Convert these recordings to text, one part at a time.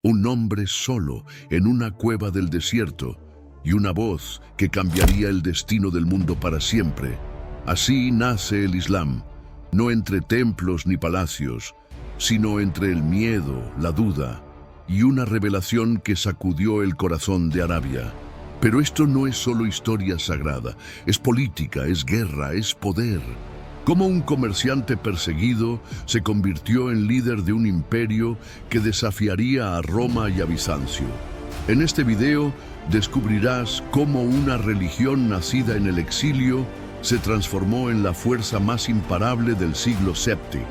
un hombre solo en una cueva del desierto y una voz que cambiaría el destino del mundo para siempre. Así nace el Islam, no entre templos ni palacios, sino entre el miedo, la duda y una revelación que sacudió el corazón de Arabia. Pero esto no es solo historia sagrada, es política, es guerra, es poder. Cómo un comerciante perseguido se convirtió en líder de un imperio que desafiaría a Roma y a Bizancio. En este video descubrirás cómo una religión nacida en el exilio se transformó en la fuerza más imparable del siglo VII.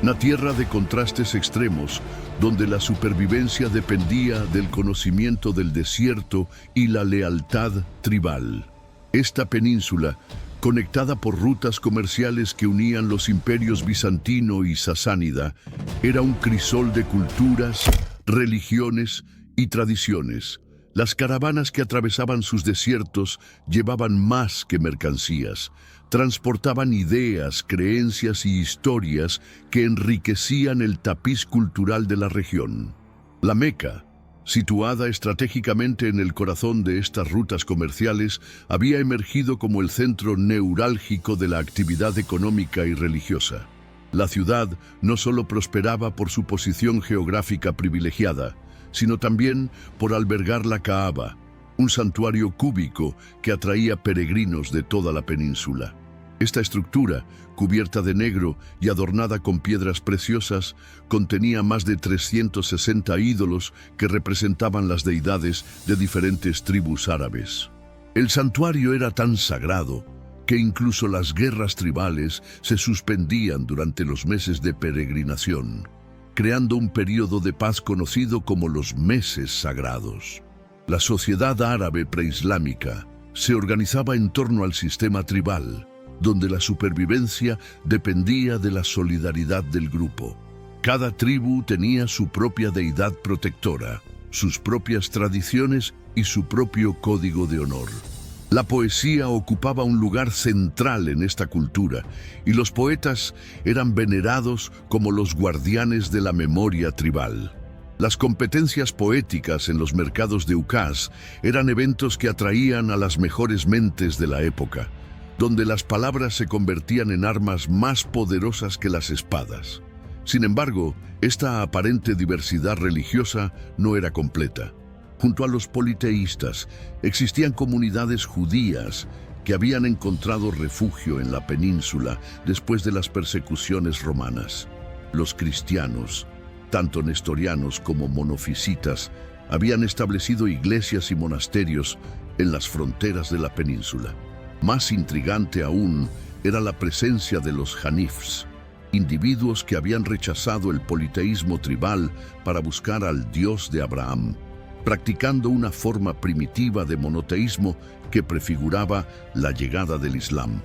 Una tierra de contrastes extremos, donde la supervivencia dependía del conocimiento del desierto y la lealtad tribal. Esta península, conectada por rutas comerciales que unían los imperios bizantino y sasánida, era un crisol de culturas, religiones y tradiciones. Las caravanas que atravesaban sus desiertos llevaban más que mercancías, transportaban ideas, creencias y historias que enriquecían el tapiz cultural de la región. La Meca, situada estratégicamente en el corazón de estas rutas comerciales, había emergido como el centro neurálgico de la actividad económica y religiosa. La ciudad no solo prosperaba por su posición geográfica privilegiada, sino también por albergar la Kaaba, un santuario cúbico que atraía peregrinos de toda la península. Esta estructura, cubierta de negro y adornada con piedras preciosas, contenía más de 360 ídolos que representaban las deidades de diferentes tribus árabes. El santuario era tan sagrado que incluso las guerras tribales se suspendían durante los meses de peregrinación, creando un período de paz conocido como los meses sagrados. La sociedad árabe preislámica se organizaba en torno al sistema tribal, donde la supervivencia dependía de la solidaridad del grupo. Cada tribu tenía su propia deidad protectora, sus propias tradiciones y su propio código de honor. La poesía ocupaba un lugar central en esta cultura, y los poetas eran venerados como los guardianes de la memoria tribal. Las competencias poéticas en los mercados de Ukaz eran eventos que atraían a las mejores mentes de la época, donde las palabras se convertían en armas más poderosas que las espadas. Sin embargo, esta aparente diversidad religiosa no era completa. Junto a los politeístas, existían comunidades judías que habían encontrado refugio en la península después de las persecuciones romanas. Los cristianos, tanto nestorianos como monofisitas, habían establecido iglesias y monasterios en las fronteras de la península. Más intrigante aún era la presencia de los hanifs, individuos que habían rechazado el politeísmo tribal para buscar al Dios de Abraham, practicando una forma primitiva de monoteísmo que prefiguraba la llegada del Islam.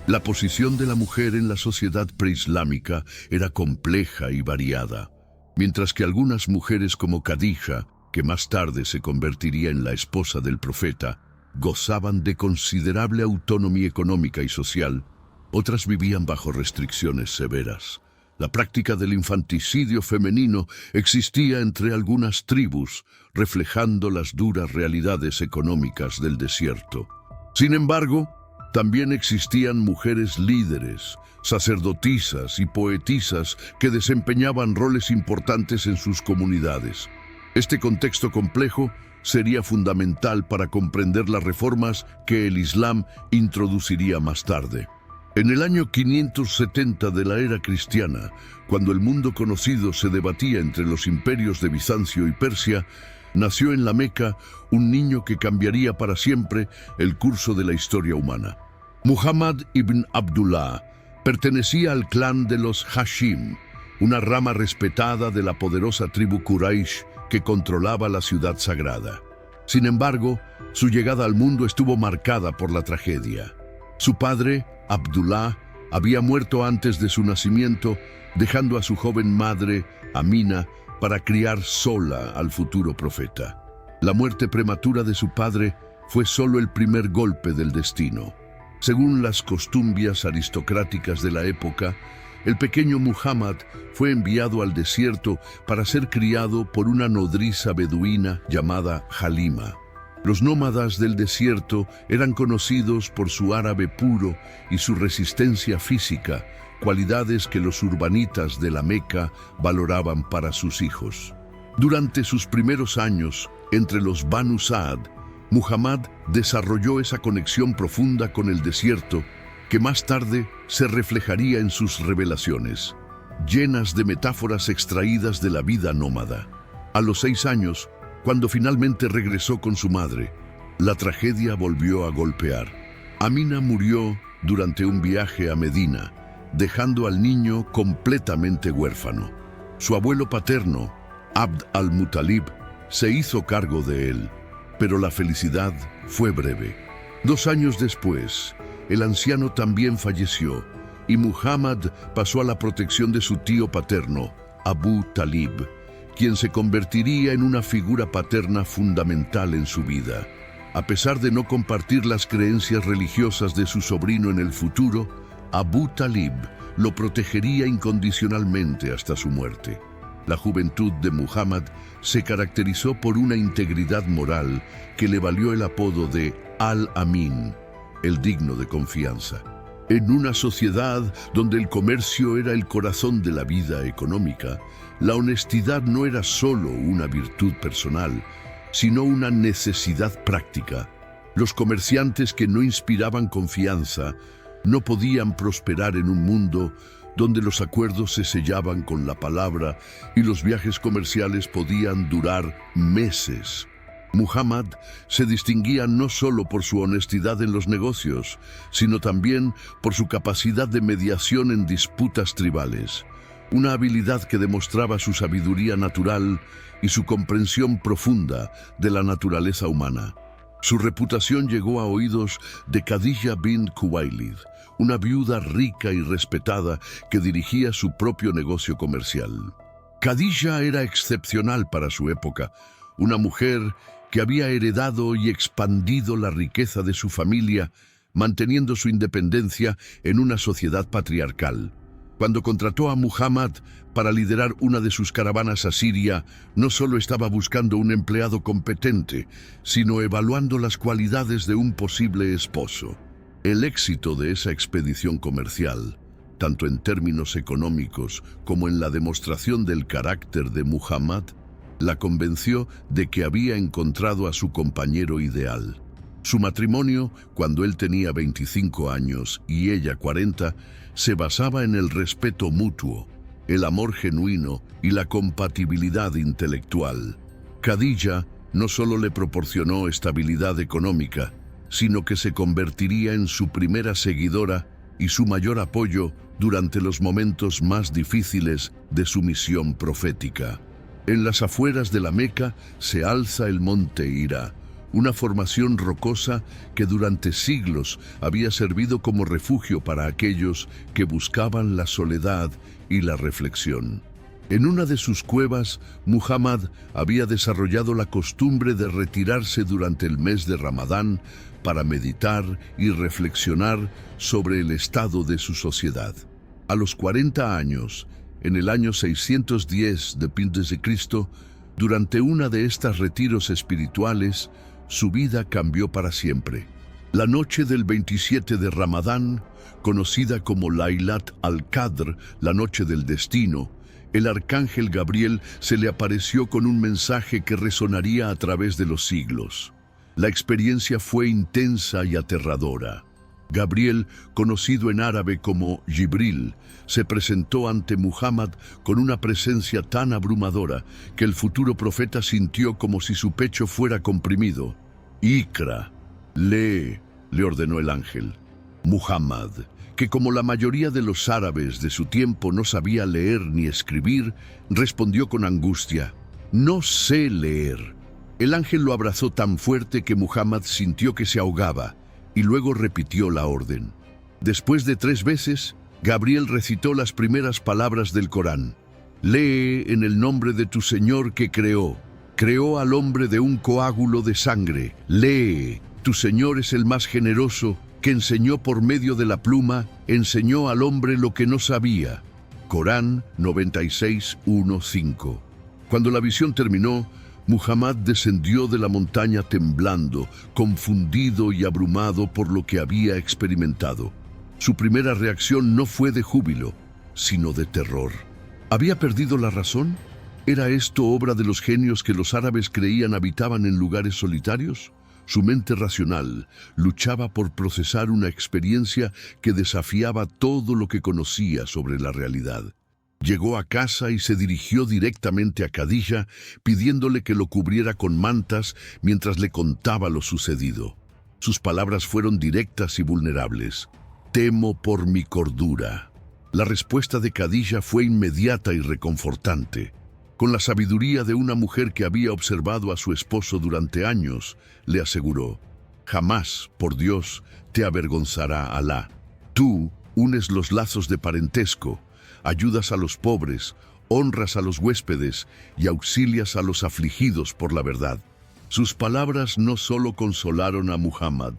La posición de la mujer en la sociedad preislámica era compleja y variada, mientras que algunas mujeres como Khadija, que más tarde se convertiría en la esposa del profeta, gozaban de considerable autonomía económica y social, otras vivían bajo restricciones severas. La práctica del infanticidio femenino existía entre algunas tribus, reflejando las duras realidades económicas del desierto. Sin embargo, también existían mujeres líderes, sacerdotisas y poetisas que desempeñaban roles importantes en sus comunidades. Este contexto complejo sería fundamental para comprender las reformas que el Islam introduciría más tarde. En el año 570 de la era cristiana, cuando el mundo conocido se debatía entre los imperios de Bizancio y Persia, nació en la Meca un niño que cambiaría para siempre el curso de la historia humana. Muhammad ibn Abdullah pertenecía al clan de los Hashim, una rama respetada de la poderosa tribu Quraysh que controlaba la ciudad sagrada. Sin embargo, su llegada al mundo estuvo marcada por la tragedia. Su padre, Abdullah, había muerto antes de su nacimiento, dejando a su joven madre, Amina, para criar sola al futuro profeta. La muerte prematura de su padre fue solo el primer golpe del destino. Según las costumbres aristocráticas de la época, El pequeño Muhammad fue enviado al desierto para ser criado por una nodriza beduina llamada Halima. Los nómadas del desierto eran conocidos por su árabe puro y su resistencia física, cualidades que los urbanitas de la Meca valoraban para sus hijos. Durante sus primeros años, entre los Banu Saad, Muhammad desarrolló esa conexión profunda con el desierto que más tarde se reflejaría en sus revelaciones, llenas de metáforas extraídas de la vida nómada. A los 6 años, cuando finalmente regresó con su madre, la tragedia volvió a golpear. Amina murió durante un viaje a Medina, dejando al niño completamente huérfano. Su abuelo paterno, Abd al-Muttalib, se hizo cargo de él, pero la felicidad fue breve. 2 años después, el anciano también falleció y Muhammad pasó a la protección de su tío paterno, Abu Talib, quien se convertiría en una figura paterna fundamental en su vida. A pesar de no compartir las creencias religiosas de su sobrino en el futuro, Abu Talib lo protegería incondicionalmente hasta su muerte. La juventud de Muhammad se caracterizó por una integridad moral que le valió el apodo de Al-Amin, el digno de confianza. En una sociedad donde el comercio era el corazón de la vida económica, la honestidad no era solo una virtud personal, sino una necesidad práctica. Los comerciantes que no inspiraban confianza no podían prosperar en un mundo donde los acuerdos se sellaban con la palabra y los viajes comerciales podían durar meses. Muhammad se distinguía no solo por su honestidad en los negocios, sino también por su capacidad de mediación en disputas tribales, una habilidad que demostraba su sabiduría natural y su comprensión profunda de la naturaleza humana. Su reputación llegó a oídos de Khadija bint Khuwaylid, una viuda rica y respetada que dirigía su propio negocio comercial. Khadija era excepcional para su época, una mujer que había heredado y expandido la riqueza de su familia, manteniendo su independencia en una sociedad patriarcal. Cuando contrató a Muhammad para liderar una de sus caravanas a Siria, no solo estaba buscando un empleado competente, sino evaluando las cualidades de un posible esposo. El éxito de esa expedición comercial, tanto en términos económicos como en la demostración del carácter de Muhammad, la convenció de que había encontrado a su compañero ideal. Su matrimonio, cuando él tenía 25 años y ella 40, se basaba en el respeto mutuo, el amor genuino y la compatibilidad intelectual. Khadija no solo le proporcionó estabilidad económica, sino que se convertiría en su primera seguidora y su mayor apoyo durante los momentos más difíciles de su misión profética. En las afueras de la Meca se alza el monte Hira, una formación rocosa que durante siglos había servido como refugio para aquellos que buscaban la soledad y la reflexión. En una de sus cuevas, Muhammad había desarrollado la costumbre de retirarse durante el mes de Ramadán para meditar y reflexionar sobre el estado de su sociedad. A los 40 años, en el año 610 d.C., durante una de estas retiros espirituales, su vida cambió para siempre. La noche del 27 de Ramadán, conocida como Laylat al-Qadr, la noche del destino, el arcángel Gabriel se le apareció con un mensaje que resonaría a través de los siglos. La experiencia fue intensa y aterradora. Gabriel, conocido en árabe como Jibril, se presentó ante Muhammad con una presencia tan abrumadora que el futuro profeta sintió como si su pecho fuera comprimido. «Iqra, lee», le ordenó el ángel. Muhammad, que como la mayoría de los árabes de su tiempo no sabía leer ni escribir, respondió con angustia: «No sé leer». El ángel lo abrazó tan fuerte que Muhammad sintió que se ahogaba y luego repitió la orden. Después de 3 veces, Gabriel recitó las primeras palabras del Corán. «Lee en el nombre de tu Señor que creó. Creó al hombre de un coágulo de sangre. Lee, tu Señor es el más generoso, que enseñó por medio de la pluma, enseñó al hombre lo que no sabía. Corán 96:1-5. Cuando la visión terminó, Muhammad descendió de la montaña temblando, confundido y abrumado por lo que había experimentado. Su primera reacción no fue de júbilo, sino de terror. ¿Había perdido la razón? ¿Era esto obra de los genios que los árabes creían habitaban en lugares solitarios? Su mente racional luchaba por procesar una experiencia que desafiaba todo lo que conocía sobre la realidad. Llegó a casa y se dirigió directamente a Khadija, pidiéndole que lo cubriera con mantas mientras le contaba lo sucedido. Sus palabras fueron directas y vulnerables. «Temo por mi cordura». La respuesta de Khadija fue inmediata y reconfortante. Con la sabiduría de una mujer que había observado a su esposo durante años, le aseguró: «Jamás, por Dios, te avergonzará Alá. Tú unes los lazos de parentesco, ayudas a los pobres, honras a los huéspedes y auxilias a los afligidos por la verdad». Sus palabras no solo consolaron a Muhammad,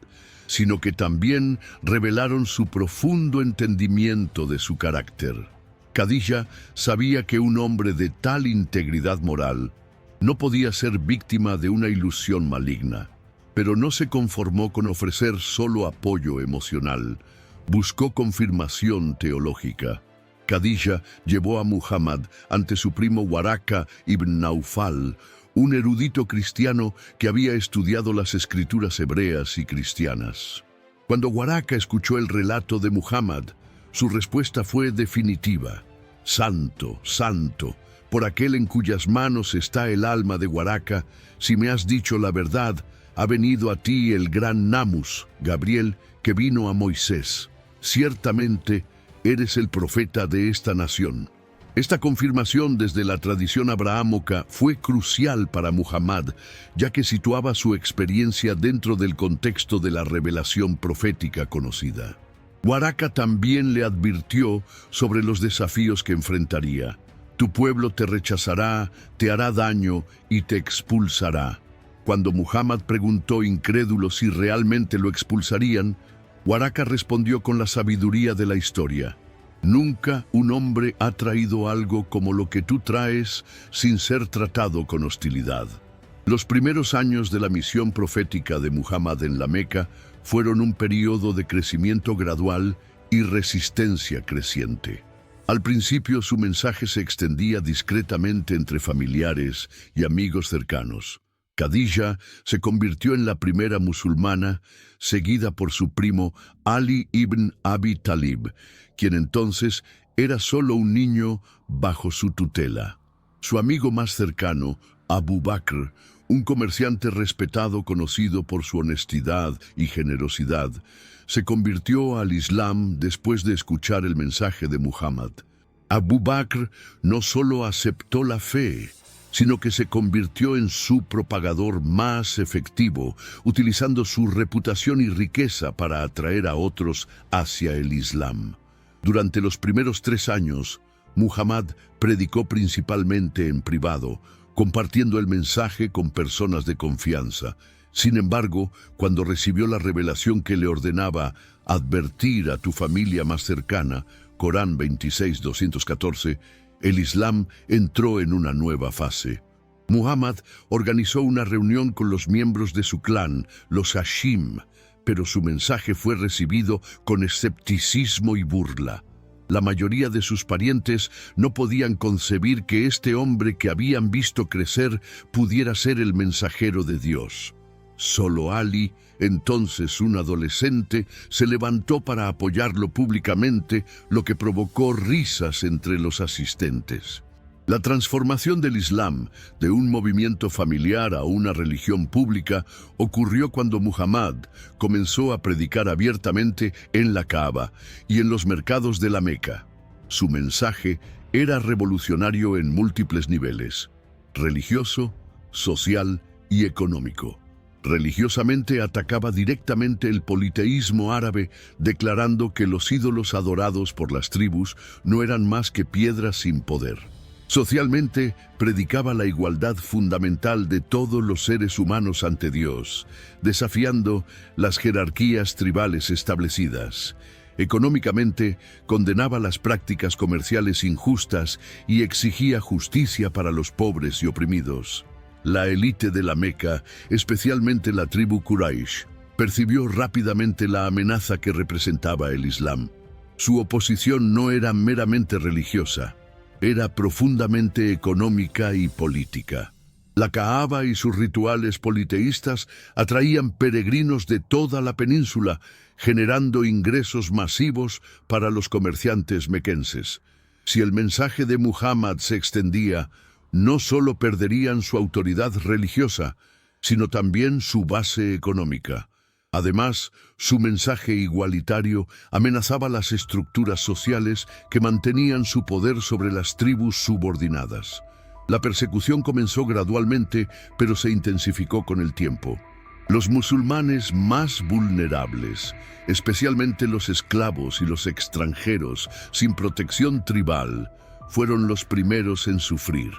sino que también revelaron su profundo entendimiento de su carácter. Khadija sabía que un hombre de tal integridad moral no podía ser víctima de una ilusión maligna, pero no se conformó con ofrecer solo apoyo emocional. Buscó confirmación teológica. Khadija llevó a Muhammad ante su primo Waraka ibn Naufal, un erudito cristiano que había estudiado las escrituras hebreas y cristianas. Cuando Waraka escuchó el relato de Muhammad, su respuesta fue definitiva: «Santo, santo, por aquel en cuyas manos está el alma de Waraka, si me has dicho la verdad, ha venido a ti el gran Namus, Gabriel, que vino a Moisés. Ciertamente, eres el profeta de esta nación». Esta confirmación desde la tradición abrahámica fue crucial para Muhammad, ya que situaba su experiencia dentro del contexto de la revelación profética conocida. Waraka también le advirtió sobre los desafíos que enfrentaría. «Tu pueblo te rechazará, te hará daño y te expulsará». Cuando Muhammad preguntó incrédulo si realmente lo expulsarían, Waraka respondió con la sabiduría de la historia: «Nunca un hombre ha traído algo como lo que tú traes sin ser tratado con hostilidad». Los primeros años de la misión profética de Muhammad en la Meca fueron un periodo de crecimiento gradual y resistencia creciente. Al principio su mensaje se extendía discretamente entre familiares y amigos cercanos. Khadija se convirtió en la primera musulmana, seguida por su primo Ali ibn Abi Talib, quien entonces era solo un niño bajo su tutela. Su amigo más cercano, Abu Bakr, un comerciante respetado conocido por su honestidad y generosidad, se convirtió al Islam después de escuchar el mensaje de Muhammad. Abu Bakr no solo aceptó la fe, sino que se convirtió en su propagador más efectivo, utilizando su reputación y riqueza para atraer a otros hacia el Islam. Durante los primeros 3 años, Muhammad predicó principalmente en privado, compartiendo el mensaje con personas de confianza. Sin embargo, cuando recibió la revelación que le ordenaba advertir a tu familia más cercana, Corán 26:214, el Islam entró en una nueva fase. Muhammad organizó una reunión con los miembros de su clan, los Hashim, pero su mensaje fue recibido con escepticismo y burla. La mayoría de sus parientes no podían concebir que este hombre que habían visto crecer pudiera ser el mensajero de Dios. Solo Ali, entonces un adolescente, se levantó para apoyarlo públicamente, lo que provocó risas entre los asistentes. La transformación del Islam de un movimiento familiar a una religión pública ocurrió cuando Muhammad comenzó a predicar abiertamente en la Kaaba y en los mercados de la Meca. Su mensaje era revolucionario en múltiples niveles: religioso, social y económico. Religiosamente atacaba directamente el politeísmo árabe, declarando que los ídolos adorados por las tribus no eran más que piedras sin poder. Socialmente, predicaba la igualdad fundamental de todos los seres humanos ante Dios, desafiando las jerarquías tribales establecidas. Económicamente, condenaba las prácticas comerciales injustas y exigía justicia para los pobres y oprimidos. La élite de la Meca, especialmente la tribu Quraysh, percibió rápidamente la amenaza que representaba el Islam. Su oposición no era meramente religiosa, era profundamente económica y política. La Kaaba y sus rituales politeístas atraían peregrinos de toda la península, generando ingresos masivos para los comerciantes mequenses. Si el mensaje de Muhammad se extendía, no solo perderían su autoridad religiosa, sino también su base económica. Además, su mensaje igualitario amenazaba las estructuras sociales que mantenían su poder sobre las tribus subordinadas. La persecución comenzó gradualmente, pero se intensificó con el tiempo. Los musulmanes más vulnerables, especialmente los esclavos y los extranjeros sin protección tribal, fueron los primeros en sufrir.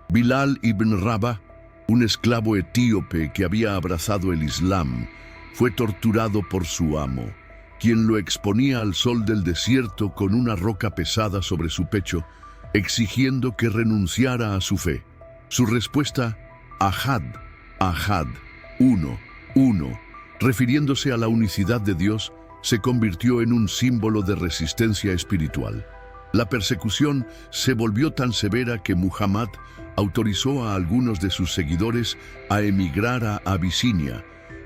Bilal ibn Rabah, un esclavo etíope que había abrazado el Islam, fue torturado por su amo, quien lo exponía al sol del desierto con una roca pesada sobre su pecho, exigiendo que renunciara a su fe. Su respuesta, Ahad, Ahad, uno, refiriéndose a la unicidad de Dios, se convirtió en un símbolo de resistencia espiritual. La persecución se volvió tan severa que Muhammad autorizó a algunos de sus seguidores a emigrar a Abisinia,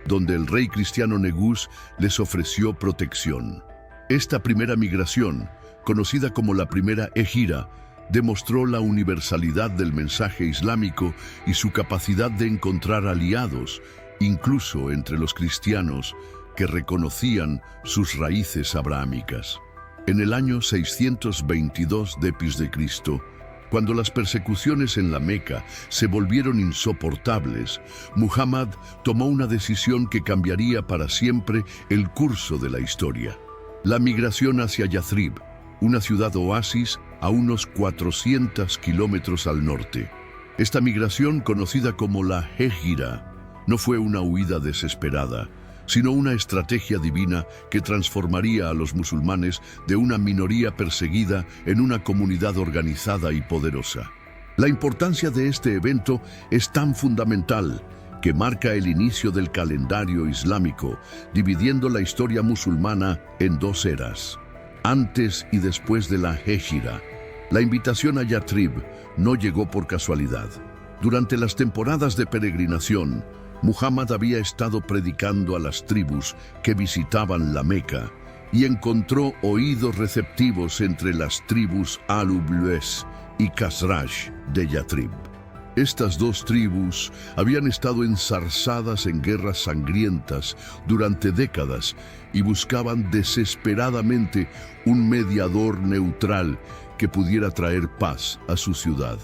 donde el rey cristiano Negus les ofreció protección. Esta primera migración, conocida como la primera Égira, demostró la universalidad del mensaje islámico y su capacidad de encontrar aliados, incluso entre los cristianos que reconocían sus raíces abrahámicas. En el año 622 d.C., cuando las persecuciones en la Meca se volvieron insoportables, Muhammad tomó una decisión que cambiaría para siempre el curso de la historia. La migración hacia Yathrib, una ciudad oasis a unos 400 kilómetros al norte. Esta migración, conocida como la Hégira, no fue una huida desesperada, sino una estrategia divina que transformaría a los musulmanes de una minoría perseguida en una comunidad organizada y poderosa. La importancia de este evento es tan fundamental que marca el inicio del calendario islámico, dividiendo la historia musulmana en dos eras, antes y después de la Hégira. La invitación a Yathrib no llegó por casualidad. Durante las temporadas de peregrinación, Muhammad había estado predicando a las tribus que visitaban la Meca y encontró oídos receptivos entre las tribus Al-Ublues y Khazraj de Yathrib. Estas dos tribus habían estado enzarzadas en guerras sangrientas durante décadas y buscaban desesperadamente un mediador neutral que pudiera traer paz a su ciudad.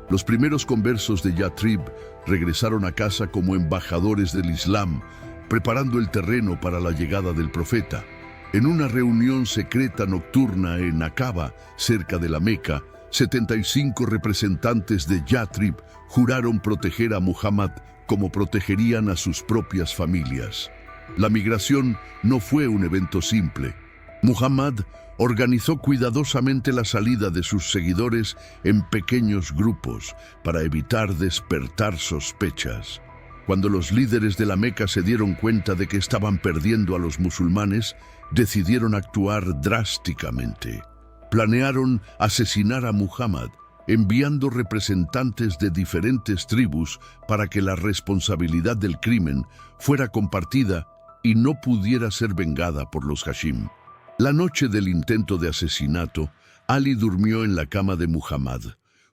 Los primeros conversos de Yathrib regresaron a casa como embajadores del Islam, preparando el terreno para la llegada del profeta. En una reunión secreta nocturna en Aqaba, cerca de la Meca, 75 representantes de Yathrib juraron proteger a Muhammad como protegerían a sus propias familias. La migración no fue un evento simple. Muhammad organizó cuidadosamente la salida de sus seguidores en pequeños grupos para evitar despertar sospechas. Cuando los líderes de la Meca se dieron cuenta de que estaban perdiendo a los musulmanes, decidieron actuar drásticamente. Planearon asesinar a Muhammad, enviando representantes de diferentes tribus para que la responsabilidad del crimen fuera compartida y no pudiera ser vengada por los Hashim. La noche del intento de asesinato, Ali durmió en la cama de Muhammad,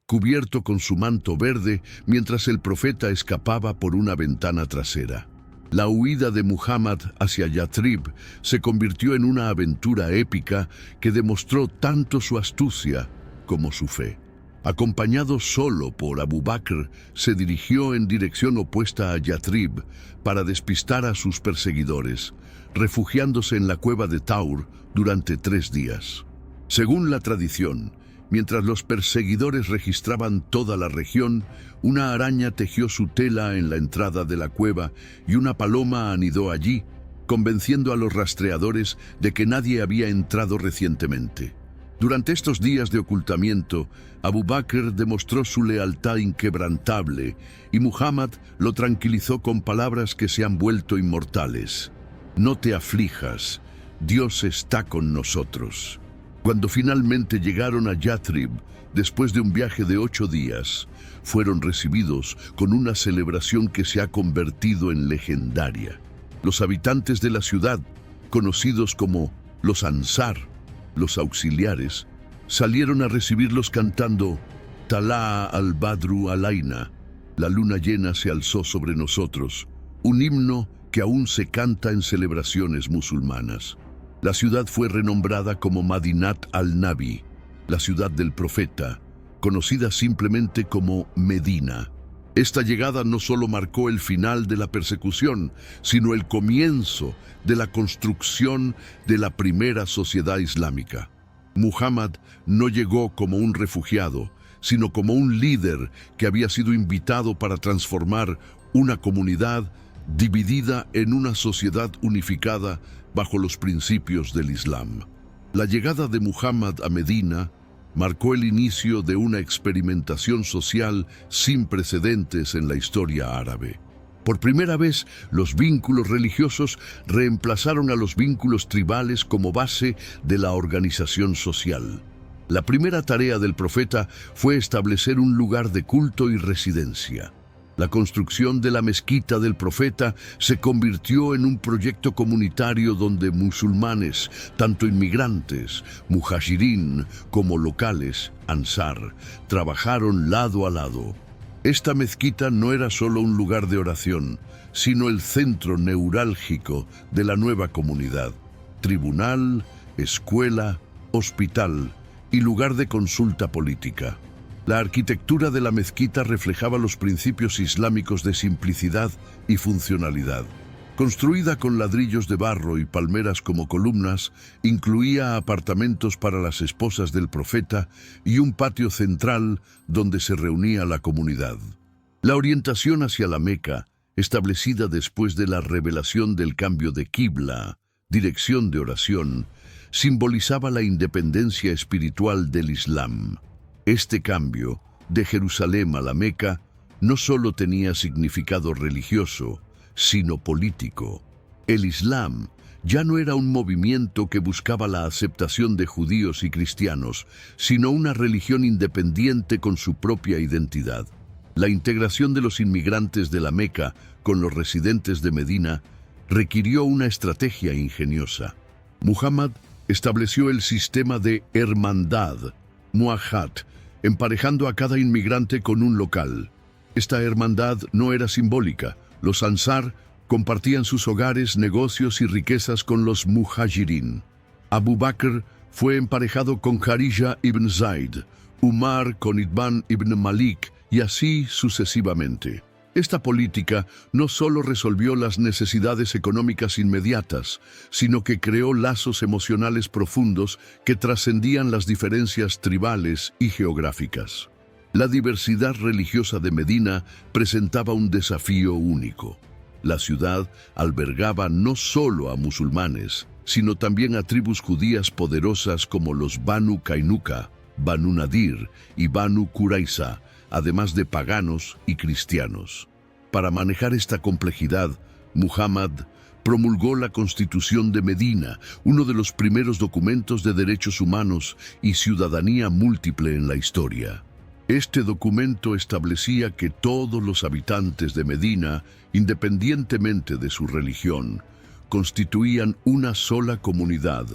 cubierto con su manto verde mientras el profeta escapaba por una ventana trasera. La huida de Muhammad hacia Yathrib se convirtió en una aventura épica que demostró tanto su astucia como su fe. Acompañado solo por Abu Bakr, se dirigió en dirección opuesta a Yathrib para despistar a sus perseguidores, refugiándose en la cueva de Taur durante 3 días. Según la tradición, mientras los perseguidores registraban toda la región, una araña tejió su tela en la entrada de la cueva y una paloma anidó allí, convenciendo a los rastreadores de que nadie había entrado recientemente. Durante estos días de ocultamiento, Abu Bakr demostró su lealtad inquebrantable y Muhammad lo tranquilizó con palabras que se han vuelto inmortales. No te aflijas, Dios está con nosotros. Cuando finalmente llegaron a Yathrib, después de un viaje de 8 días, fueron recibidos con una celebración que se ha convertido en legendaria. Los habitantes de la ciudad, conocidos como los Ansar, los auxiliares, salieron a recibirlos cantando Tala'a al-Badru alaina, la luna llena se alzó sobre nosotros, un himno que aún se canta en celebraciones musulmanas. La ciudad fue renombrada como Madinat al-Nabi, la ciudad del profeta, conocida simplemente como Medina. Esta llegada no solo marcó el final de la persecución, sino el comienzo de la construcción de la primera sociedad islámica. Muhammad no llegó como un refugiado, sino como un líder que había sido invitado para transformar una comunidad dividida en una sociedad unificada bajo los principios del Islam. La llegada de Muhammad a Medina marcó el inicio de una experimentación social sin precedentes en la historia árabe. Por primera vez, los vínculos religiosos reemplazaron a los vínculos tribales como base de la organización social. La primera tarea del profeta fue establecer un lugar de culto y residencia. La construcción de la mezquita del profeta se convirtió en un proyecto comunitario donde musulmanes, tanto inmigrantes, muhajirín, como locales, ansar, trabajaron lado a lado. Esta mezquita no era solo un lugar de oración, sino el centro neurálgico de la nueva comunidad. Tribunal, escuela, hospital y lugar de consulta política. La arquitectura de la mezquita reflejaba los principios islámicos de simplicidad y funcionalidad. Construida con ladrillos de barro y palmeras como columnas, incluía apartamentos para las esposas del profeta y un patio central donde se reunía la comunidad. La orientación hacia la Meca, establecida después de la revelación del cambio de Qibla, dirección de oración, simbolizaba la independencia espiritual del Islam. Este cambio, de Jerusalén a la Meca, no solo tenía significado religioso, sino político. El Islam ya no era un movimiento que buscaba la aceptación de judíos y cristianos, sino una religión independiente con su propia identidad. La integración de los inmigrantes de la Meca con los residentes de Medina requirió una estrategia ingeniosa. Muhammad estableció el sistema de hermandad, muahat, emparejando a cada inmigrante con un local. Esta hermandad no era simbólica. Los Ansar compartían sus hogares, negocios y riquezas con los muhajirín. Abu Bakr fue emparejado con Kharija ibn Zaid, Umar con Itbán ibn Malik y así sucesivamente. Esta política no solo resolvió las necesidades económicas inmediatas, sino que creó lazos emocionales profundos que trascendían las diferencias tribales y geográficas. La diversidad religiosa de Medina presentaba un desafío único. La ciudad albergaba no solo a musulmanes, sino también a tribus judías poderosas como los Banu Kainuka, Banu Nadir y Banu Qurayza, además de paganos y cristianos. Para manejar esta complejidad, Muhammad promulgó la Constitución de Medina, uno de los primeros documentos de derechos humanos y ciudadanía múltiple en la historia. Este documento establecía que todos los habitantes de Medina, independientemente de su religión, constituían una sola comunidad,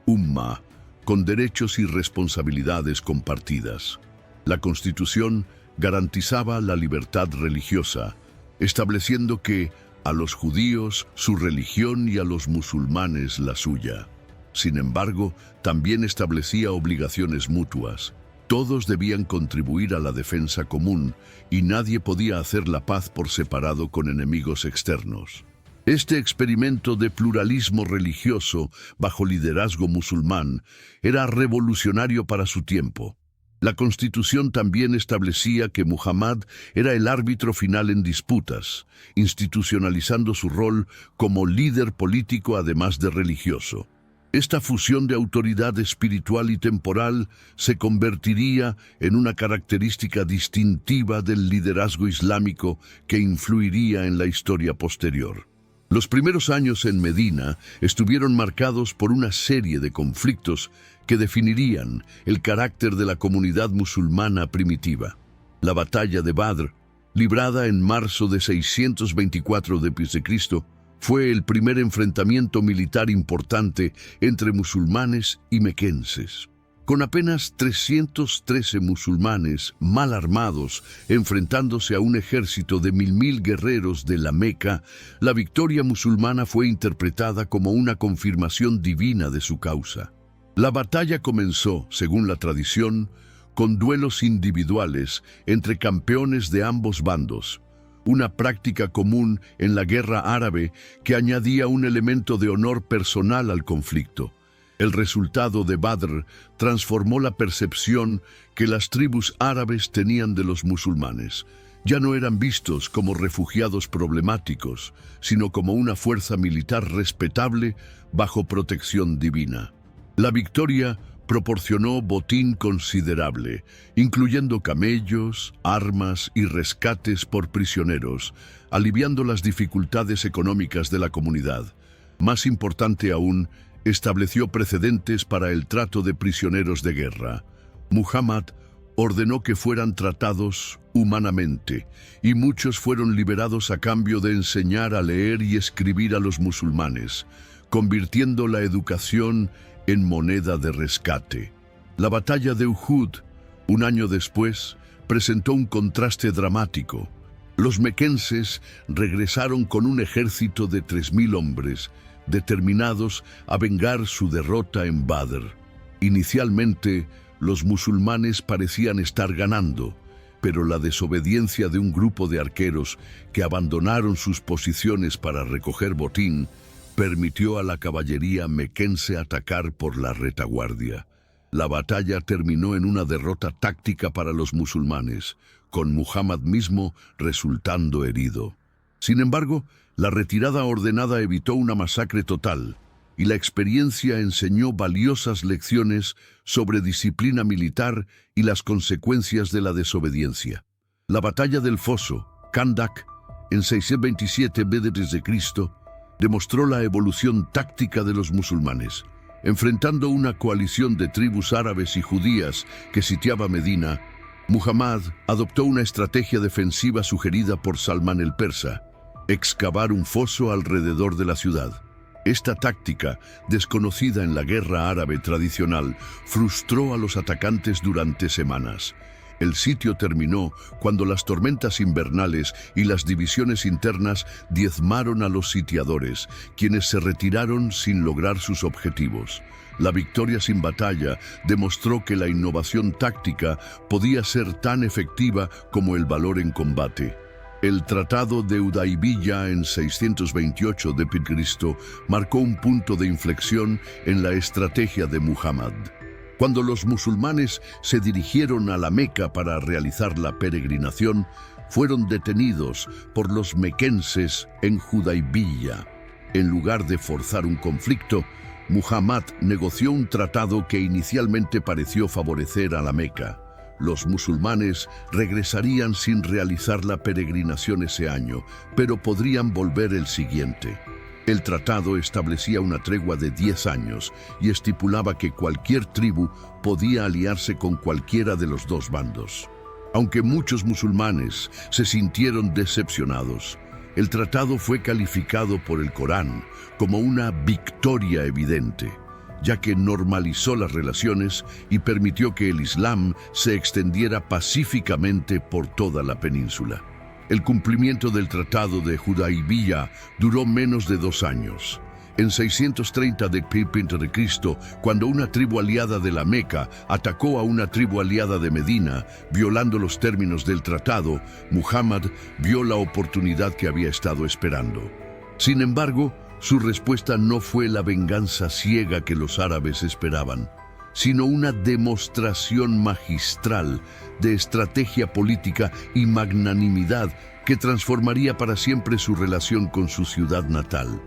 umma, con derechos y responsabilidades compartidas. La Constitución garantizaba la libertad religiosa, estableciendo que a los judíos su religión y a los musulmanes la suya. Sin embargo, también establecía obligaciones mutuas. Todos debían contribuir a la defensa común y nadie podía hacer la paz por separado con enemigos externos. Este experimento de pluralismo religioso bajo liderazgo musulmán era revolucionario para su tiempo. La Constitución también establecía que Muhammad era el árbitro final en disputas, institucionalizando su rol como líder político además de religioso. Esta fusión de autoridad espiritual y temporal se convertiría en una característica distintiva del liderazgo islámico que influiría en la historia posterior. Los primeros años en Medina estuvieron marcados por una serie de conflictos que definirían el carácter de la comunidad musulmana primitiva. La batalla de Badr, librada en marzo de 624 d.C., fue el primer enfrentamiento militar importante entre musulmanes y mequenses. Con apenas 313 musulmanes mal armados enfrentándose a un ejército de 1000 guerreros de la Meca, la victoria musulmana fue interpretada como una confirmación divina de su causa. La batalla comenzó, según la tradición, con duelos individuales entre campeones de ambos bandos, una práctica común en la guerra árabe que añadía un elemento de honor personal al conflicto. El resultado de Badr transformó la percepción que las tribus árabes tenían de los musulmanes. Ya no eran vistos como refugiados problemáticos, sino como una fuerza militar respetable bajo protección divina. La victoria proporcionó botín considerable, incluyendo camellos, armas y rescates por prisioneros, aliviando las dificultades económicas de la comunidad. Más importante aún, estableció precedentes para el trato de prisioneros de guerra. Muhammad ordenó que fueran tratados humanamente, y muchos fueron liberados a cambio de enseñar a leer y escribir a los musulmanes, convirtiendo la educación en moneda de rescate. La batalla de Uhud, un año después, presentó un contraste dramático. Los mequenses regresaron con un ejército de 3000 hombres, determinados a vengar su derrota en Badr. Inicialmente, los musulmanes parecían estar ganando, pero la desobediencia de un grupo de arqueros que abandonaron sus posiciones para recoger botín permitió a la caballería mequense atacar por la retaguardia. La batalla terminó en una derrota táctica para los musulmanes, con Muhammad mismo resultando herido. Sin embargo, la retirada ordenada evitó una masacre total, y la experiencia enseñó valiosas lecciones sobre disciplina militar y las consecuencias de la desobediencia. La batalla del Foso, Kandak, en 627 b.C., demostró la evolución táctica de los musulmanes. Enfrentando una coalición de tribus árabes y judías que sitiaba Medina, Muhammad adoptó una estrategia defensiva sugerida por Salmán el Persa: excavar un foso alrededor de la ciudad. Esta táctica, desconocida en la guerra árabe tradicional, frustró a los atacantes durante semanas. El sitio terminó cuando las tormentas invernales y las divisiones internas diezmaron a los sitiadores, quienes se retiraron sin lograr sus objetivos. La victoria sin batalla demostró que la innovación táctica podía ser tan efectiva como el valor en combate. El Tratado de Hudaybiyah en 628 d.C. marcó un punto de inflexión en la estrategia de Muhammad. Cuando los musulmanes se dirigieron a la Meca para realizar la peregrinación, fueron detenidos por los mequenses en Hudaybiyah. En lugar de forzar un conflicto, Muhammad negoció un tratado que inicialmente pareció favorecer a la Meca. Los musulmanes regresarían sin realizar la peregrinación ese año, pero podrían volver el siguiente. El tratado establecía una tregua de 10 años y estipulaba que cualquier tribu podía aliarse con cualquiera de los dos bandos. Aunque muchos musulmanes se sintieron decepcionados, el tratado fue calificado por el Corán como una victoria evidente, ya que normalizó las relaciones y permitió que el Islam se extendiera pacíficamente por toda la península. El cumplimiento del Tratado de Hudaybiyah duró menos de 2 años. En 630 d.C., cuando una tribu aliada de la Meca atacó a una tribu aliada de Medina, violando los términos del tratado, Muhammad vio la oportunidad que había estado esperando. Sin embargo, su respuesta no fue la venganza ciega que los árabes esperaban. sino una demostración magistral de estrategia política y magnanimidad que transformaría para siempre su relación con su ciudad natal.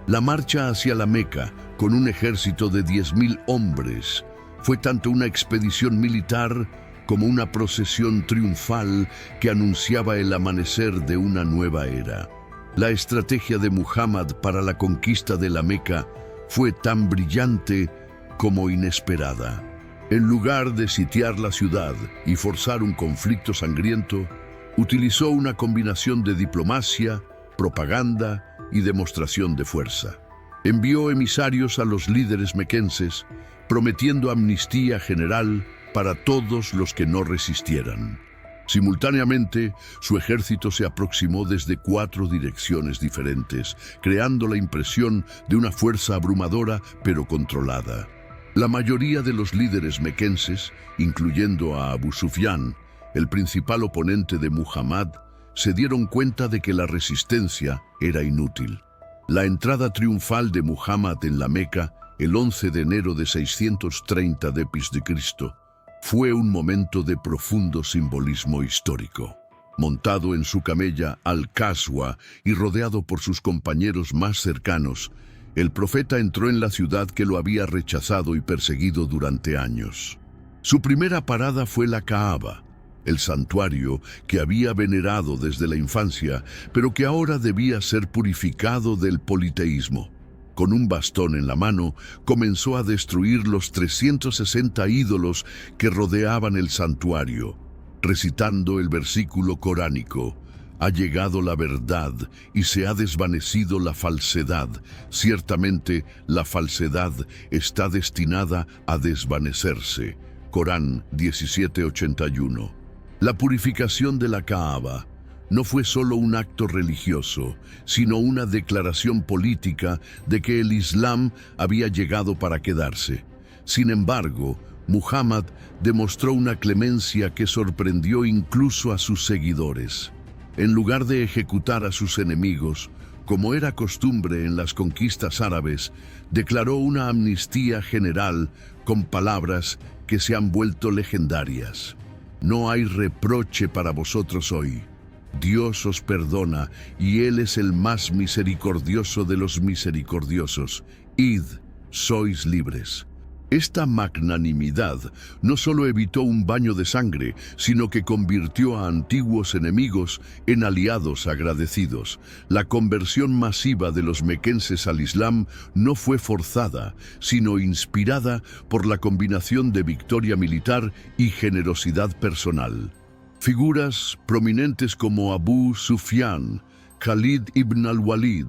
La marcha hacia la Meca, con un ejército de 10.000 hombres, fue tanto una expedición militar como una procesión triunfal que anunciaba el amanecer de una nueva era. La estrategia de Muhammad para la conquista de la Meca fue tan brillante como inesperada. En lugar de sitiar la ciudad y forzar un conflicto sangriento, utilizó una combinación de diplomacia, propaganda y demostración de fuerza. Envió emisarios a los líderes mequenses, prometiendo amnistía general para todos los que no resistieran. Simultáneamente, su ejército se aproximó desde 4 direcciones diferentes, creando la impresión de una fuerza abrumadora pero controlada. La mayoría de los líderes mequenses, incluyendo a Abu Sufyan, el principal oponente de Muhammad, se dieron cuenta de que la resistencia era inútil. La entrada triunfal de Muhammad en la Meca, el 11 de enero de 630 d.C., fue un momento de profundo simbolismo histórico. Montado en su camella Al-Qaswa y rodeado por sus compañeros más cercanos, el profeta entró en la ciudad que lo había rechazado y perseguido durante años. Su primera parada fue la Kaaba, el santuario que había venerado desde la infancia, pero que ahora debía ser purificado del politeísmo. Con un bastón en la mano, comenzó a destruir los 360 ídolos que rodeaban el santuario, recitando el versículo coránico: «Ha llegado la verdad y se ha desvanecido la falsedad. Ciertamente, la falsedad está destinada a desvanecerse». Corán 17:81. La purificación de la Kaaba no fue solo un acto religioso, sino una declaración política de que el Islam había llegado para quedarse. Sin embargo, Muhammad demostró una clemencia que sorprendió incluso a sus seguidores. En lugar de ejecutar a sus enemigos, como era costumbre en las conquistas árabes, declaró una amnistía general con palabras que se han vuelto legendarias. «No hay reproche para vosotros hoy. Dios os perdona y Él es el más misericordioso de los misericordiosos. Id, sois libres». Esta magnanimidad no solo evitó un baño de sangre, sino que convirtió a antiguos enemigos en aliados agradecidos. La conversión masiva de los mequenses al Islam no fue forzada, sino inspirada por la combinación de victoria militar y generosidad personal. Figuras prominentes como Abu Sufyan, Khalid ibn al-Walid,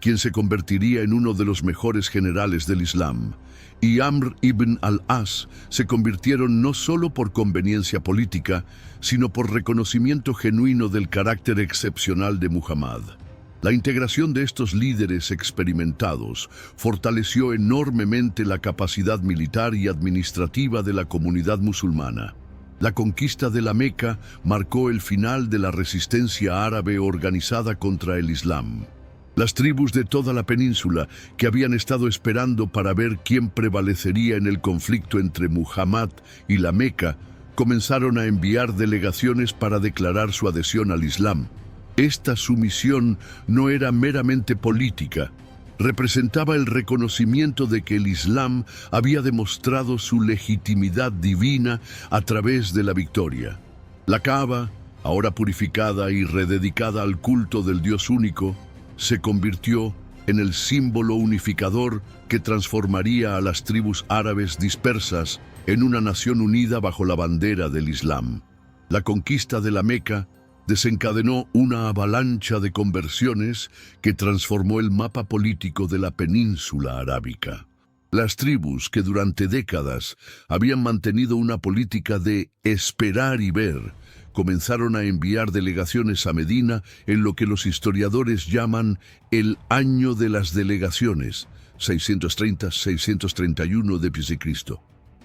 quien se convertiría en uno de los mejores generales del Islam, y Amr ibn al-As se convirtieron no solo por conveniencia política, sino por reconocimiento genuino del carácter excepcional de Muhammad. La integración de estos líderes experimentados fortaleció enormemente la capacidad militar y administrativa de la comunidad musulmana. La conquista de la Meca marcó el final de la resistencia árabe organizada contra el Islam. Las tribus de toda la península, que habían estado esperando para ver quién prevalecería en el conflicto entre Muhammad y la Meca, comenzaron a enviar delegaciones para declarar su adhesión al Islam. Esta sumisión no era meramente política, representaba el reconocimiento de que el Islam había demostrado su legitimidad divina a través de la victoria. La Kaaba, ahora purificada y rededicada al culto del Dios único, se convirtió en el símbolo unificador que transformaría a las tribus árabes dispersas en una nación unida bajo la bandera del Islam. La conquista de la Meca desencadenó una avalancha de conversiones que transformó el mapa político de la península arábica. Las tribus que durante décadas habían mantenido una política de esperar y ver, comenzaron a enviar delegaciones a Medina en lo que los historiadores llaman el Año de las Delegaciones, 630-631 d.C.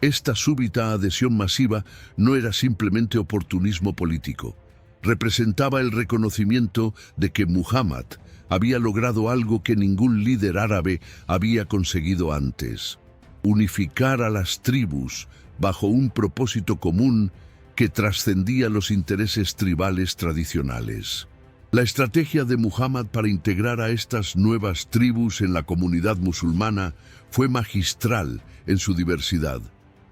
Esta súbita adhesión masiva no era simplemente oportunismo político. Representaba el reconocimiento de que Muhammad había logrado algo que ningún líder árabe había conseguido antes: unificar a las tribus bajo un propósito común que trascendía los intereses tribales tradicionales. La estrategia de Muhammad para integrar a estas nuevas tribus en la comunidad musulmana fue magistral en su diversidad.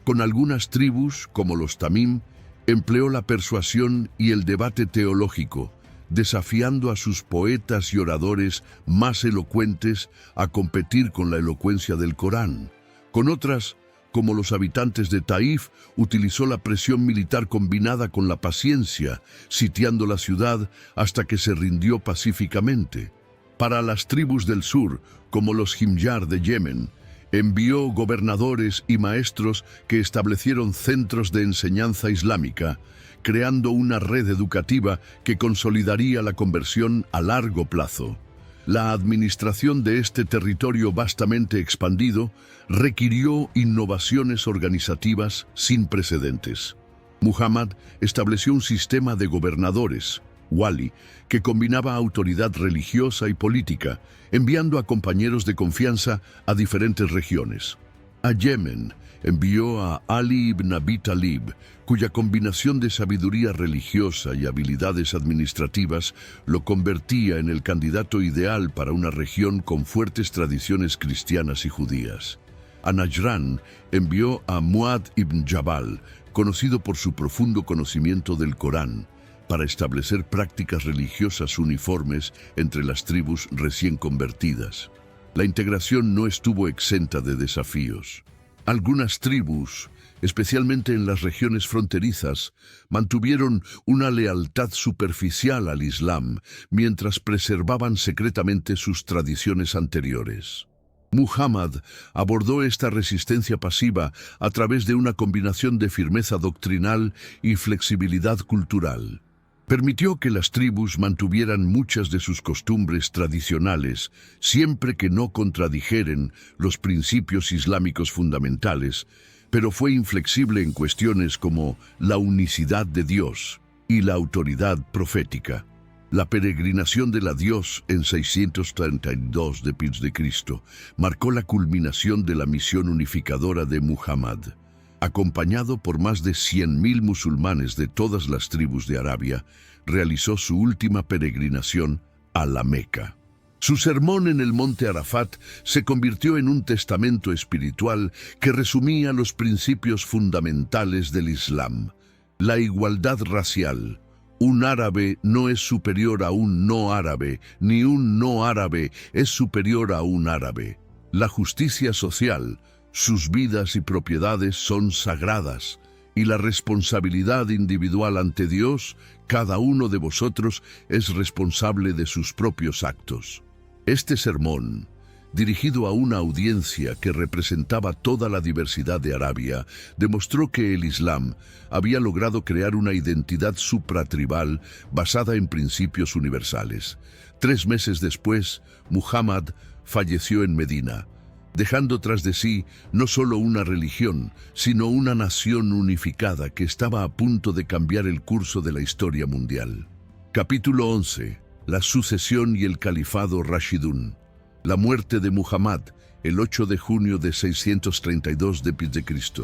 Con algunas tribus, como los Tamim, empleó la persuasión y el debate teológico, desafiando a sus poetas y oradores más elocuentes a competir con la elocuencia del Corán. Con otras, como los habitantes de Taif, utilizó la presión militar combinada con la paciencia, sitiando la ciudad hasta que se rindió pacíficamente. Para las tribus del sur, como los Himyar de Yemen, envió gobernadores y maestros que establecieron centros de enseñanza islámica, creando una red educativa que consolidaría la conversión a largo plazo. La administración de este territorio vastamente expandido requirió innovaciones organizativas sin precedentes. Muhammad estableció un sistema de gobernadores, wali, que combinaba autoridad religiosa y política, enviando a compañeros de confianza a diferentes regiones. A Yemen envió a Ali ibn Abi Talib, cuya combinación de sabiduría religiosa y habilidades administrativas lo convertía en el candidato ideal para una región con fuertes tradiciones cristianas y judías. A Najrán envió a Muad ibn Jabal, conocido por su profundo conocimiento del Corán, para establecer prácticas religiosas uniformes entre las tribus recién convertidas. La integración no estuvo exenta de desafíos. Algunas tribus, especialmente en las regiones fronterizas, mantuvieron una lealtad superficial al Islam mientras preservaban secretamente sus tradiciones anteriores. Muhammad abordó esta resistencia pasiva a través de una combinación de firmeza doctrinal y flexibilidad cultural. Permitió que las tribus mantuvieran muchas de sus costumbres tradicionales, siempre que no contradijeren los principios islámicos fundamentales, pero fue inflexible en cuestiones como la unicidad de Dios y la autoridad profética. La peregrinación de la Dios en 632 d.C. marcó la culminación de la misión unificadora de Muhammad. Acompañado por más de 100.000 musulmanes de todas las tribus de Arabia, realizó su última peregrinación a la Meca. Su sermón en el monte Arafat se convirtió en un testamento espiritual que resumía los principios fundamentales del Islam. La igualdad racial. Un árabe no es superior a un no árabe, ni un no árabe es superior a un árabe. La justicia social. Sus vidas y propiedades son sagradas, y la responsabilidad individual ante Dios, cada uno de vosotros es responsable de sus propios actos. Este sermón, dirigido a una audiencia que representaba toda la diversidad de Arabia, demostró que el Islam había logrado crear una identidad supratribal basada en principios universales. 3 meses después, Muhammad falleció en Medina, dejando tras de sí no solo una religión, sino una nación unificada que estaba a punto de cambiar el curso de la historia mundial. Capítulo 11. La sucesión y el califado Rashidun. La muerte de Muhammad, el 8 de junio de 632 d.C.,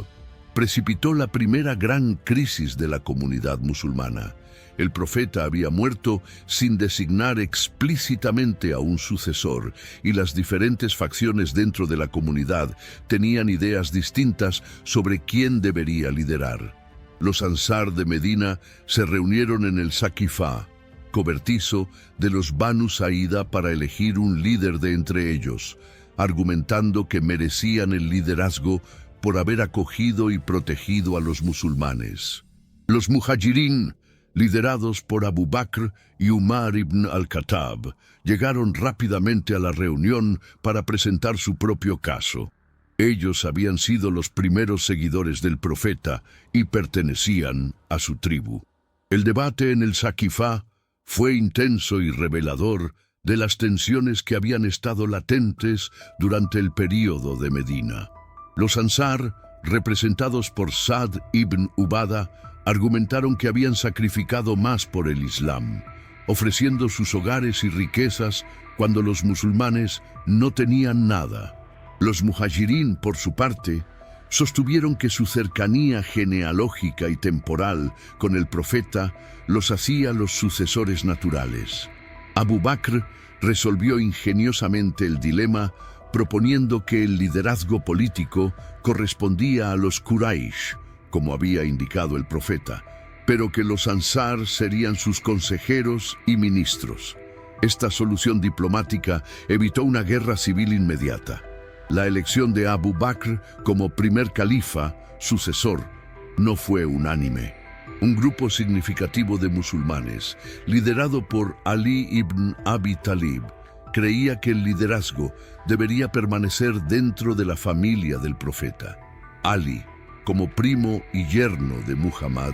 precipitó la primera gran crisis de la comunidad musulmana. El profeta había muerto sin designar explícitamente a un sucesor, y las diferentes facciones dentro de la comunidad tenían ideas distintas sobre quién debería liderar. Los Ansar de Medina se reunieron en el Saqifá, cobertizo de los Banu Saida, para elegir un líder de entre ellos, argumentando que merecían el liderazgo por haber acogido y protegido a los musulmanes. Los Muhajirín, liderados por Abu Bakr y Umar ibn al-Khattab, llegaron rápidamente a la reunión para presentar su propio caso. Ellos habían sido los primeros seguidores del profeta y pertenecían a su tribu. El debate en el Saqifá fue intenso y revelador de las tensiones que habían estado latentes durante el período de Medina. Los Ansar, representados por Sa'd ibn Ubada, argumentaron que habían sacrificado más por el Islam, ofreciendo sus hogares y riquezas cuando los musulmanes no tenían nada. Los muhajirín, por su parte, sostuvieron que su cercanía genealógica y temporal con el profeta los hacía los sucesores naturales. Abu Bakr resolvió ingeniosamente el dilema proponiendo que el liderazgo político correspondía a los Quraysh, como había indicado el profeta, pero que los Ansar serían sus consejeros y ministros. Esta solución diplomática evitó una guerra civil inmediata. La elección de Abu Bakr como primer califa, sucesor, no fue unánime. Un grupo significativo de musulmanes, liderado por Ali ibn Abi Talib, creía que el liderazgo debería permanecer dentro de la familia del profeta. Ali, como primo y yerno de Muhammad,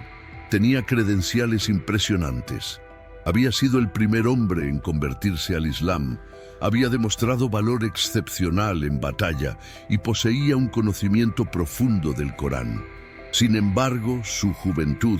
tenía credenciales impresionantes. Había sido el primer hombre en convertirse al Islam, había demostrado valor excepcional en batalla y poseía un conocimiento profundo del Corán. Sin embargo, su juventud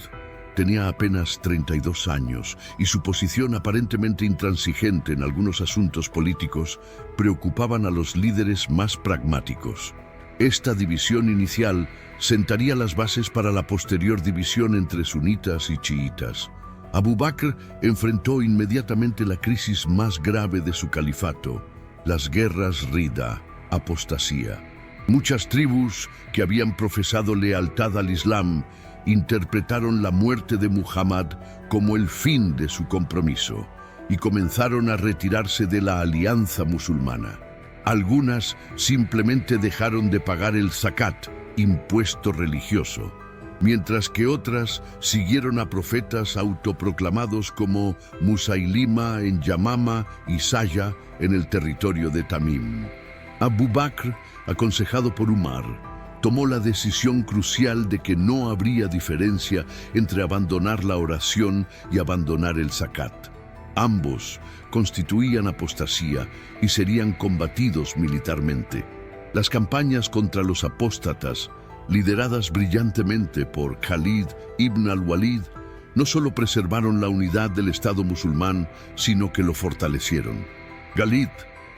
tenía apenas 32 años y su posición aparentemente intransigente en algunos asuntos políticos preocupaban a los líderes más pragmáticos. Esta división inicial sentaría las bases para la posterior división entre sunitas y chiitas. Abu Bakr enfrentó inmediatamente la crisis más grave de su califato, las guerras Rida, apostasía. Muchas tribus que habían profesado lealtad al Islam interpretaron la muerte de Muhammad como el fin de su compromiso y comenzaron a retirarse de la alianza musulmana. Algunas simplemente dejaron de pagar el zakat, impuesto religioso, mientras que otras siguieron a profetas autoproclamados como Musailima en Yamama y Saya en el territorio de Tamim. Abu Bakr, aconsejado por Umar, tomó la decisión crucial de que no habría diferencia entre abandonar la oración y abandonar el zakat. Ambos constituían apostasía y serían combatidos militarmente. Las campañas contra los apóstatas, lideradas brillantemente por Khalid ibn al-Walid, no solo preservaron la unidad del Estado musulmán, sino que lo fortalecieron. Khalid,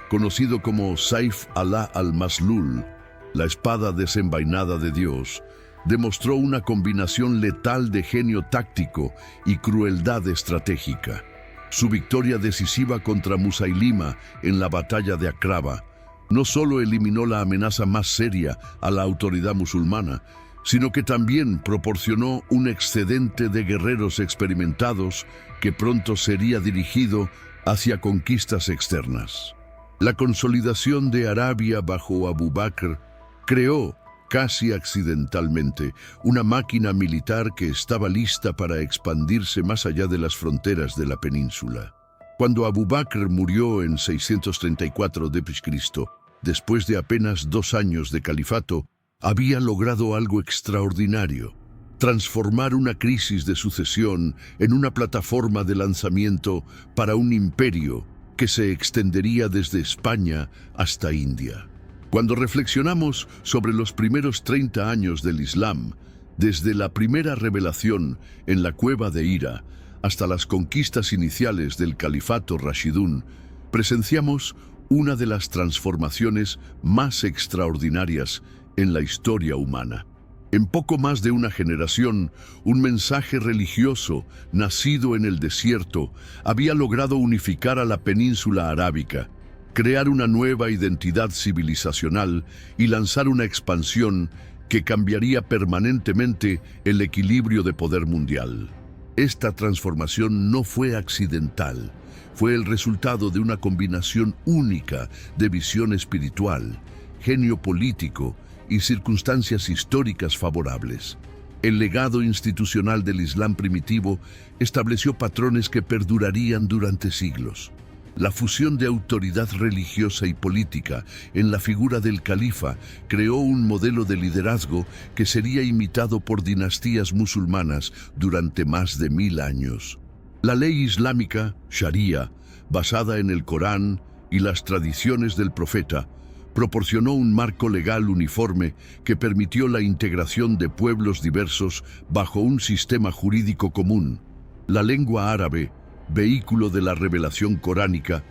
conocido como Saif Allah al-Maslul, la espada desenvainada de Dios, demostró una combinación letal de genio táctico y crueldad estratégica. Su victoria decisiva contra Musailima en la batalla de Akraba no solo eliminó la amenaza más seria a la autoridad musulmana, sino que también proporcionó un excedente de guerreros experimentados que pronto sería dirigido hacia conquistas externas. La consolidación de Arabia bajo Abu Bakr creó, casi accidentalmente, una máquina militar que estaba lista para expandirse más allá de las fronteras de la península. Cuando Abu Bakr murió en 634 d.C., después de apenas 2 años de califato, había logrado algo extraordinario: transformar una crisis de sucesión en una plataforma de lanzamiento para un imperio que se extendería desde España hasta India. Cuando reflexionamos sobre los primeros 30 años del Islam, desde la primera revelación en la cueva de Hira hasta las conquistas iniciales del califato Rashidún, presenciamos una de las transformaciones más extraordinarias en la historia humana. En poco más de una generación, un mensaje religioso nacido en el desierto había logrado unificar a la península arábica, crear una nueva identidad civilizacional y lanzar una expansión que cambiaría permanentemente el equilibrio de poder mundial. Esta transformación no fue accidental, fue el resultado de una combinación única de visión espiritual, genio político y circunstancias históricas favorables. El legado institucional del Islam primitivo estableció patrones que perdurarían durante siglos. La fusión de autoridad religiosa y política en la figura del califa creó un modelo de liderazgo que sería imitado por dinastías musulmanas durante más de 1000 años. La ley islámica, Sharia, basada en el Corán y las tradiciones del profeta, proporcionó un marco legal uniforme que permitió la integración de pueblos diversos bajo un sistema jurídico común. La lengua árabe, vehículo de la revelación coránica,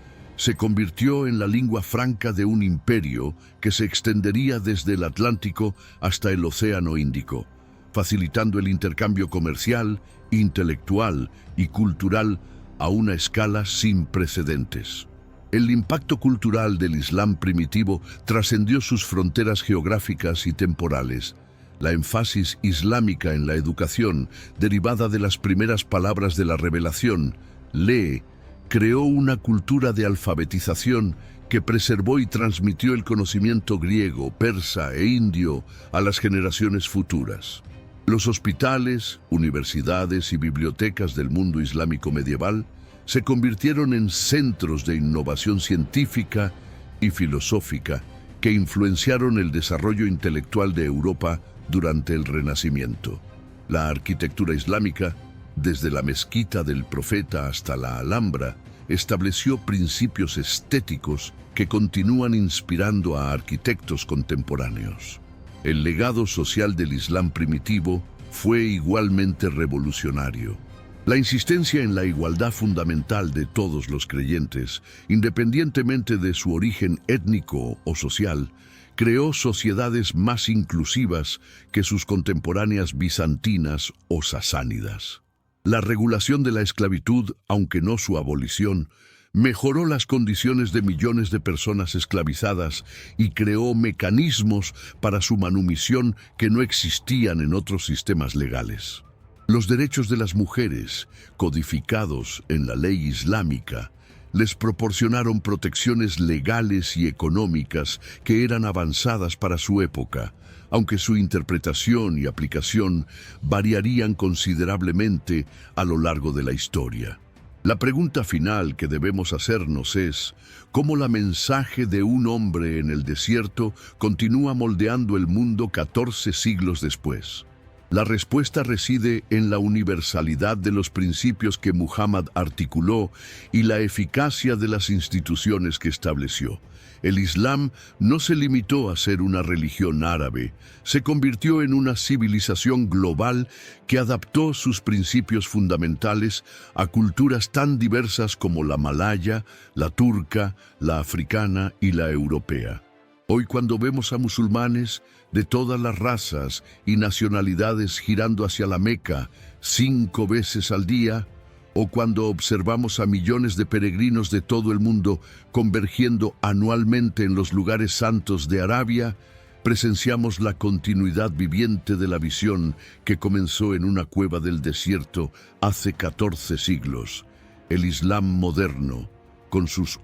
se convirtió en la lengua franca de un imperio que se extendería desde el Atlántico hasta el Océano Índico, facilitando el intercambio comercial, intelectual y cultural a una escala sin precedentes. El impacto cultural del Islam primitivo trascendió sus fronteras geográficas y temporales. La énfasis islámica en la educación, derivada de las primeras palabras de la revelación, lee, creó una cultura de alfabetización que preservó y transmitió el conocimiento griego, persa e indio a las generaciones futuras. Los hospitales, universidades y bibliotecas del mundo islámico medieval se convirtieron en centros de innovación científica y filosófica que influenciaron el desarrollo intelectual de Europa durante el Renacimiento. La arquitectura islámica, desde la mezquita del profeta hasta la Alhambra, estableció principios estéticos que continúan inspirando a arquitectos contemporáneos. El legado social del Islam primitivo fue igualmente revolucionario. La insistencia en la igualdad fundamental de todos los creyentes, independientemente de su origen étnico o social, creó sociedades más inclusivas que sus contemporáneas bizantinas o sasánidas. La regulación de la esclavitud, aunque no su abolición, mejoró las condiciones de millones de personas esclavizadas y creó mecanismos para su manumisión que no existían en otros sistemas legales. Los derechos de las mujeres, codificados en la ley islámica, les proporcionaron protecciones legales y económicas que eran avanzadas para su época, aunque su interpretación y aplicación variarían considerablemente a lo largo de la historia. La pregunta final que debemos hacernos es, ¿cómo la mensaje de un hombre en el desierto continúa moldeando el mundo 14 siglos después? La respuesta reside en la universalidad de los principios que Muhammad articuló y la eficacia de las instituciones que estableció. El Islam no se limitó a ser una religión árabe, se convirtió en una civilización global que adaptó sus principios fundamentales a culturas tan diversas como la malaya, la turca, la africana y la europea. Hoy, cuando vemos a musulmanes de todas las razas y nacionalidades girando hacia la Meca 5 veces al día, o cuando observamos a millones de peregrinos de todo el mundo convergiendo anualmente en los lugares santos de Arabia, presenciamos la continuidad viviente de la visión que comenzó en una cueva del desierto hace 14 siglos. El Islam moderno, con sus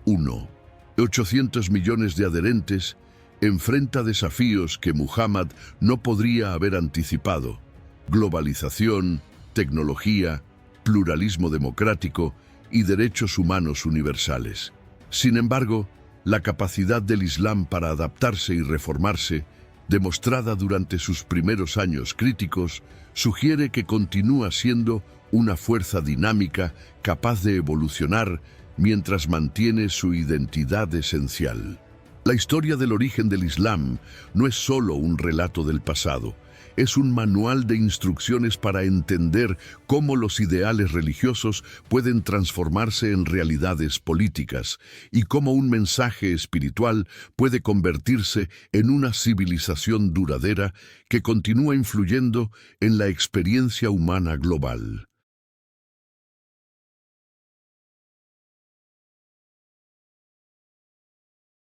800 millones de adherentes, enfrenta desafíos que Muhammad no podría haber anticipado: globalización, tecnología, pluralismo democrático y derechos humanos universales. Sin embargo, la capacidad del Islam para adaptarse y reformarse, demostrada durante sus primeros años críticos, sugiere que continúa siendo una fuerza dinámica capaz de evolucionar mientras mantiene su identidad esencial. La historia del origen del Islam no es solo un relato del pasado, es un manual de instrucciones para entender cómo los ideales religiosos pueden transformarse en realidades políticas y cómo un mensaje espiritual puede convertirse en una civilización duradera que continúa influyendo en la experiencia humana global.